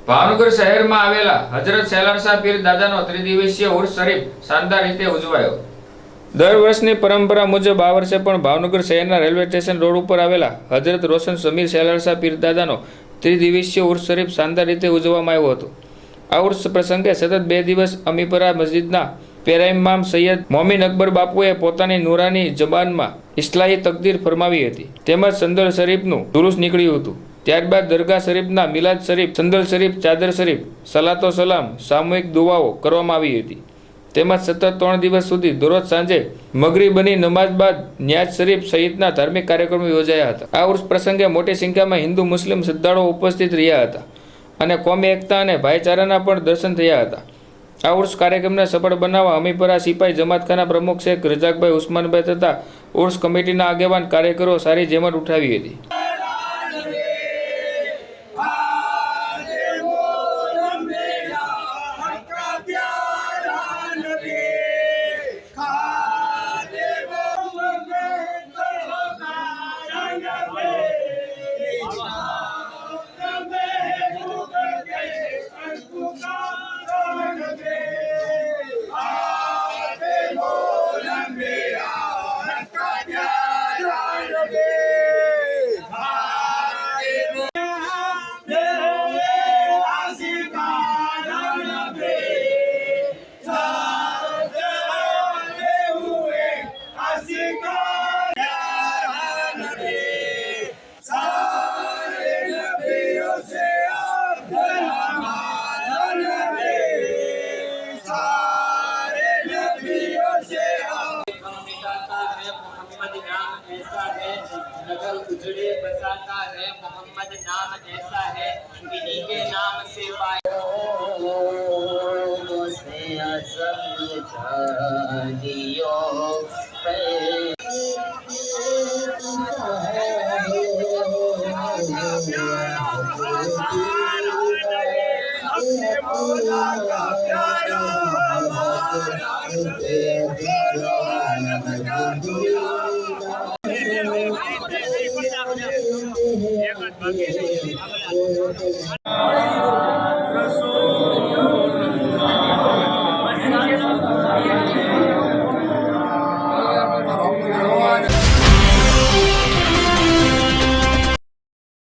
ભાવનગર શહેરમાં આવેલા હજરત સેલાર શાહ પીર દાદાનો ત્રિદિવસીય ઉર્સ શરીફ શાનદાર રીતે ઉજવાયો। દર વર્ષની પરંપરા મુજબ આ વર્ષે પણ ભાવનગર શહેરના રેલવે સ્ટેશન રોડ ઉપર આવેલા હજરત રોશન સમીર સેલાર શાહ પીર દાદાનો ત્રિદિવસીય ઉર્સ શરીફ શાનદાર રીતે ઉજવવામાં આવ્યો હતો। આ ઉર્સ પ્રસંગે સતત 2 દિવસ અમીપરા મસ્જિદના પેરા સૈયદ મોમીન અકબર બાપુએ પોતાની નુરાની જબાનમાં ઇસ્લાહી તકદીર ફરમાવી હતી, તેમજ સંદલ શરીફનું જુલુસ નીકળ્યું હતું। ત્યારબાદ દરગાહ શરીફના મિલાદ શરીફ, સંદલ શરીફ, ચાદર શરીફ, સલાતો સલામ, સામૂહિક દુઆઓ કરવામાં આવી હતી। તેમજ સતત 3 દિવસ સુધી દરરોજ સાંજે મગરીબની નમાઝ બાદ ન્યાજ શરીફ સહિતના ધાર્મિક કાર્યક્રમો યોજાયા હતા। આ ઉર્સ પ્રસંગે મોટી સંખ્યામાં હિન્દુ મુસ્લિમ શ્રદ્ધાળુઓ ઉપસ્થિત રહ્યા હતા અને કોમી એકતા અને ભાઈચારાના પણ દર્શન થયા હતા। આ ઉર્સ કાર્યક્રમને સફળ બનાવવા અમીપરા સિપાઈ જમાતખાના પ્રમુખ શેખ રજાકભાઈ ઉસ્માનભાઈ તથા ઉર્સ કમિટીના આગેવાન કાર્યકરો સારી જહેમત ઉઠાવી હતી। नगर उजड़े बसाता है, मोहम्मद नाम ऐसा है, इन्हीं के नाम से